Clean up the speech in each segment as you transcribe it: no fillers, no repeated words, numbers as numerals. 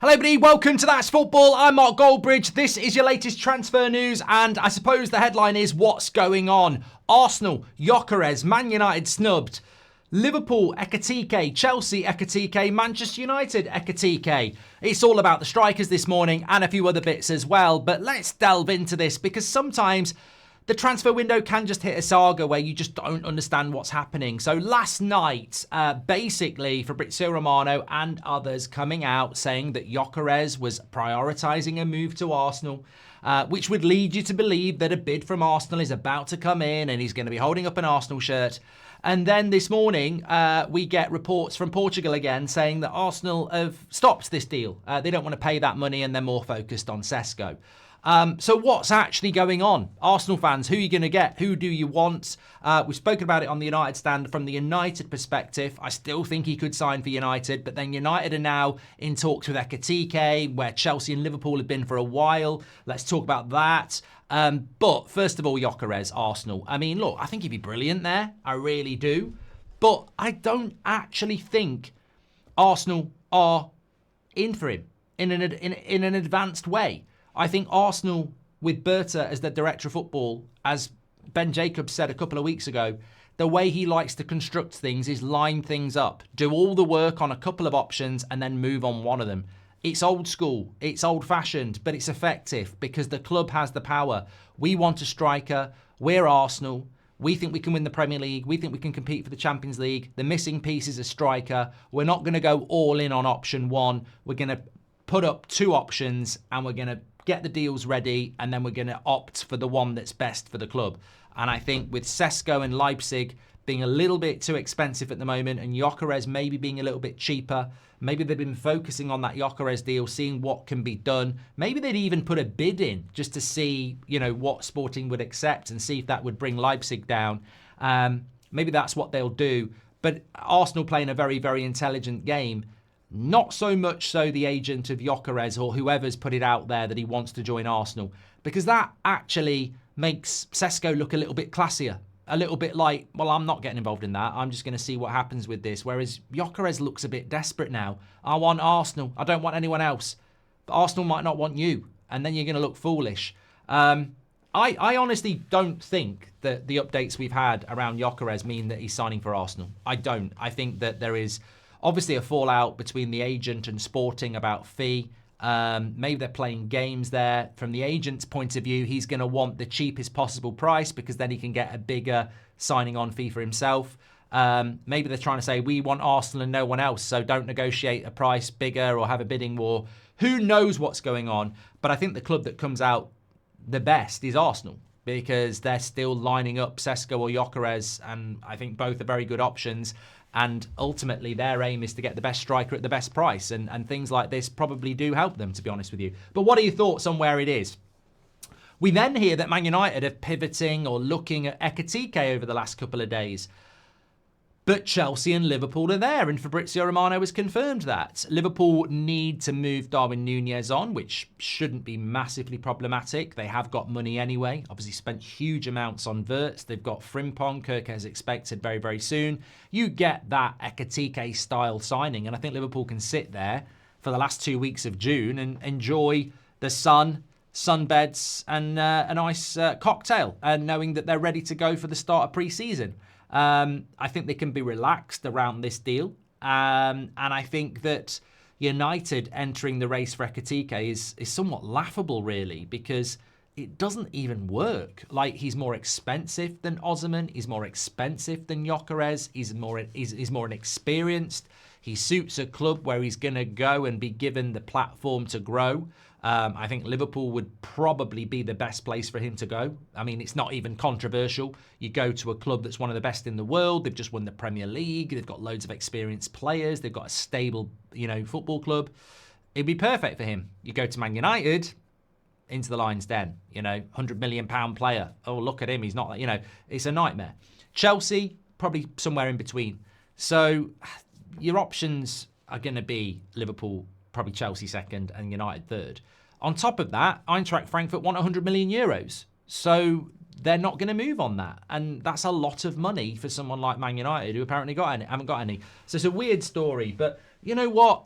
Hello everybody, welcome to That's Football. I'm Mark Goldbridge. This is your latest transfer news, and I suppose the headline is what's going on. Arsenal, Gyokeres, Man United snubbed. Liverpool, Ekitike, Chelsea, Ekitike, Manchester United, Ekitike. It's all about the strikers this morning and a few other bits as well, but let's delve into this because sometimes the transfer window can just hit a saga where you just don't understand what's happening. So last night, basically, Fabrizio Romano and others coming out saying that Gyokeres was prioritising a move to Arsenal, which would lead you to believe that a bid from Arsenal is about to come in and he's going to be holding up an Arsenal shirt. And then this morning, we get reports from Portugal again saying that Arsenal have stopped this deal. They don't want to pay that money and they're more focused on Sesko. So what's actually going on? Arsenal fans, who are you going to get? Who do you want? We've spoken about it on the United stand. From the United perspective, I still think he could sign for United, but then United are now in talks with Ekitike, where Chelsea and Liverpool have been for a while. Let's talk about that. But first of all, Gyokeres, Arsenal. I mean, look, I think he'd be brilliant there. I really do. But I don't actually think Arsenal are in for him in an advanced way. I think Arsenal, with Berta as their director of football, as Ben Jacobs said a couple of weeks ago, the way he likes to construct things is line things up, do all the work on a couple of options and then move on one of them. It's old school, it's old-fashioned, but it's effective because the club has the power. We want a striker, we're Arsenal, we think we can win the Premier League, we think we can compete for the Champions League. The missing piece is a striker. We're not going to go all in on option one. We're going to put up two options and we're going to get the deals ready, and then we're going to opt for the one that's best for the club. And I think with Sesko and Leipzig being a little bit too expensive at the moment and Gyokeres maybe being a little bit cheaper, maybe they've been focusing on that Gyokeres deal, seeing what can be done. Maybe they'd even put a bid in just to see, what Sporting would accept and see if that would bring Leipzig down. Maybe that's what they'll do. But Arsenal playing a very, very intelligent game. Not so much so the agent of Gyokeres or whoever's put it out there that he wants to join Arsenal, because that actually makes Sesko look a little bit classier. A little bit like, well, I'm not getting involved in that. I'm just going to see what happens with this. Whereas Gyokeres looks a bit desperate now. I want Arsenal. I don't want anyone else. But Arsenal might not want you. And then you're going to look foolish. I honestly don't think that the updates we've had around Gyokeres mean that he's signing for Arsenal. I don't. I think that there is obviously a fallout between the agent and Sporting about fee. Maybe they're playing games there. From the agent's point of view, he's going to want the cheapest possible price because then he can get a bigger signing on fee for himself. Maybe they're trying to say, we want Arsenal and no one else, so don't negotiate a price bigger or have a bidding war. Who knows what's going on? But I think the club that comes out the best is Arsenal, because they're still lining up Sesko or Gyokeres, and I think both are very good options. And ultimately, their aim is to get the best striker at the best price. And things like this probably do help them, to be honest with you. But what are your thoughts on where it is? We then hear that Man United are pivoting or looking at Ekitike over the last couple of days. But Chelsea and Liverpool are there, and Fabrizio Romano has confirmed that. Liverpool need to move Darwin Núñez on, which shouldn't be massively problematic. They have got money anyway. Obviously spent huge amounts on Wirtz. They've got Frimpong, Gyokeres expected very, very soon. You get that Ekitike style signing, and I think Liverpool can sit there for the last 2 weeks of June and enjoy the sun, sunbeds, and a nice cocktail, and knowing that they're ready to go for the start of pre-season. I think they can be relaxed around this deal. And I think that United entering the race for Ekitike is somewhat laughable, really, because it doesn't even work. Like, he's more expensive than Osimhen. He's more expensive than Gyokeres. He's more inexperienced. He suits a club where he's going to go and be given the platform to grow. I think Liverpool would probably be the best place for him to go. I mean, it's not even controversial. You go to a club that's one of the best in the world. They've just won the Premier League. They've got loads of experienced players. They've got a stable, football club. It'd be perfect for him. You go to Man United, into the lion's den, £100 million player. Oh, look at him. He's not, it's a nightmare. Chelsea, probably somewhere in between. So your options are going to be Liverpool, probably Chelsea second, and United third. On top of that, Eintracht Frankfurt want 100 million euros. So they're not going to move on that. And that's a lot of money for someone like Man United, who apparently haven't got any. So it's a weird story. But you know what?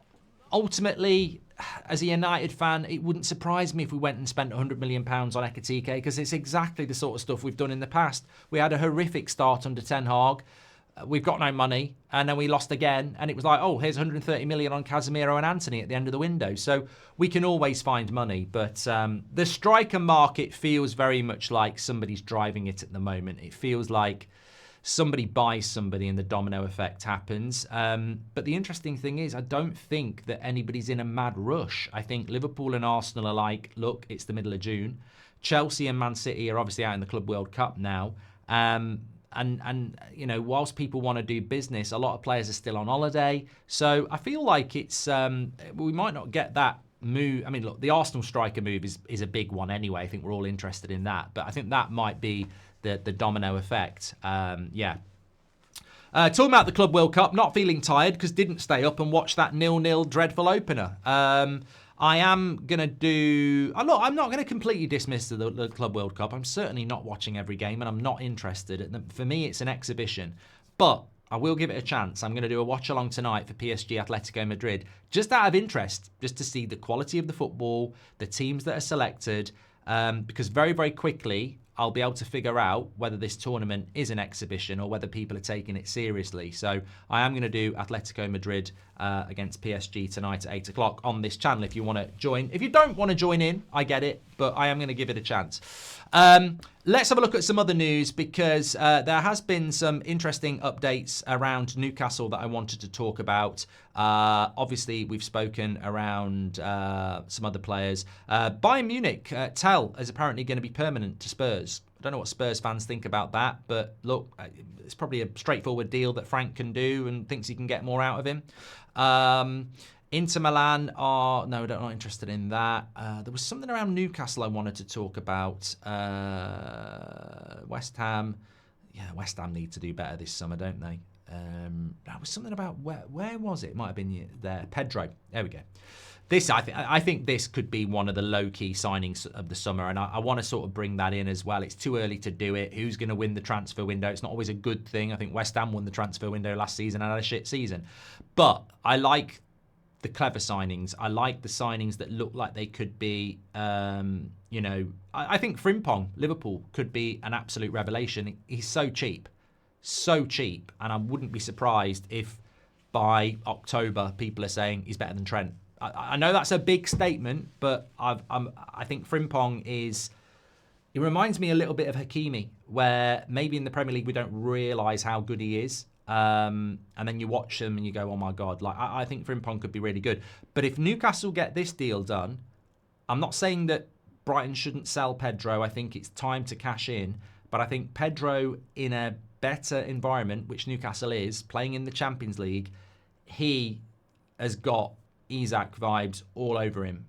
Ultimately, as a United fan, it wouldn't surprise me if we went and spent £100 million on Ekitike, because it's exactly the sort of stuff we've done in the past. We had a horrific start under Ten Hag. We've got no money, and then we lost again, and it was like, oh, here's 130 million on Casemiro and Anthony at the end of the window. So we can always find money, but the striker market feels very much like somebody's driving it at the moment. It feels like somebody buys somebody and the domino effect happens. But the interesting thing is, I don't think that anybody's in a mad rush. I think Liverpool and Arsenal are like, look, it's the middle of June. Chelsea and Man City are obviously out in the Club World Cup now. And you know, whilst people want to do business, a lot of players are still on holiday. So I feel like it's we might not get that move. I mean, look, the Arsenal striker move is a big one anyway. I think we're all interested in that. But I think that might be the domino effect. Yeah. Talking about the Club World Cup, not feeling tired because didn't stay up and watch that 0-0 dreadful opener. I am going to do... Look, I'm not going to completely dismiss the Club World Cup. I'm certainly not watching every game, and I'm not interested. For me, it's an exhibition. But I will give it a chance. I'm going to do a watch-along tonight for PSG Atletico Madrid, just out of interest, just to see the quality of the football, the teams that are selected, because very, very quickly, I'll be able to figure out whether this tournament is an exhibition or whether people are taking it seriously. So I am going to do Atletico Madrid against PSG tonight at 8 o'clock on this channel if you want to join. If you don't want to join in, I get it, but I am going to give it a chance. Let's have a look at some other news, because there has been some interesting updates around Newcastle that I wanted to talk about. Obviously, we've spoken around some other players. Bayern Munich, Tell is apparently going to be permanent to Spurs. I don't know what Spurs fans think about that, but look, it's probably a straightforward deal that Frank can do and thinks he can get more out of him. Inter Milan are... No, I'm not interested in that. There was something around Newcastle I wanted to talk about. West Ham. Yeah, West Ham need to do better this summer, don't they? There was something about... Where was it? It might have been there. Pedro. There we go. This, I think this could be one of the low-key signings of the summer, and I want to sort of bring that in as well. It's too early to do it. Who's going to win the transfer window? It's not always a good thing. I think West Ham won the transfer window last season and had a shit season. But I like the clever signings. I like the signings that look like they could be, you know... I think Frimpong, Liverpool, could be an absolute revelation. He's so cheap. So cheap. And I wouldn't be surprised if by October people are saying he's better than Trent. I know that's a big statement, but I think Frimpong is... It reminds me a little bit of Hakimi, where maybe in the Premier League we don't realise how good he is. And then you watch him and you go, oh my God. Like I think Frimpong could be really good. But if Newcastle get this deal done, I'm not saying that Brighton shouldn't sell Pedro. I think it's time to cash in. But I think Pedro in a better environment, which Newcastle is, playing in the Champions League, he has got Isak vibes all over him.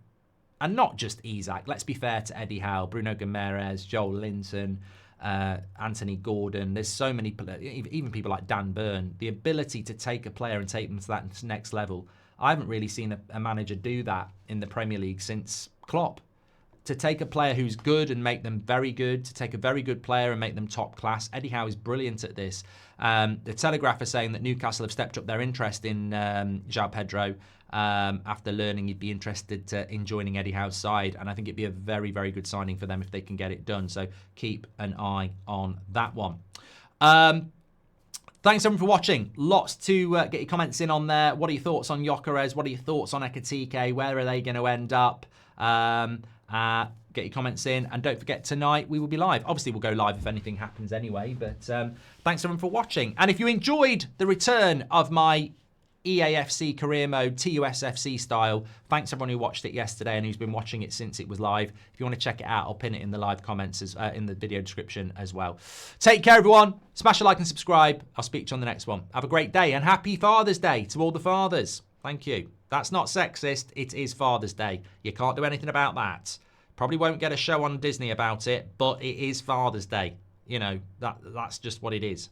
And not just Isak. Let's be fair to Eddie Howe, Bruno Guimaraes, Joel Linton, Anthony Gordon. There's so many, even people like Dan Burn. The ability to take a player and take them to that next level. I haven't really seen a manager do that in the Premier League since Klopp. To take a player who's good and make them very good, to take a very good player and make them top class. Eddie Howe is brilliant at this. The Telegraph are saying that Newcastle have stepped up their interest in João Pedro after learning he'd be interested in joining Eddie Howe's side. And I think it'd be a very, very good signing for them if they can get it done. So keep an eye on that one. Thanks everyone for watching. Lots to get your comments in on there. What are your thoughts on Gyokeres? What are your thoughts on Ekitike? Where are they going to end up? Get your comments in, and don't forget, tonight we will be live. Obviously we'll go live if anything happens anyway, but thanks everyone for watching. And if you enjoyed the return of my EAFC career mode, TUSFC style, thanks everyone who watched it yesterday and who's been watching it since it was live. If you want to check it out, I'll pin it in the live comments in the video description as well. Take care everyone, smash a like and subscribe. I'll speak to you on the next one. Have a great day, and happy Father's Day to all the fathers. Thank you. That's not sexist, it is Father's Day. You can't do anything about that. Probably won't get a show on Disney about it, but it is Father's Day. You know, that's just what it is.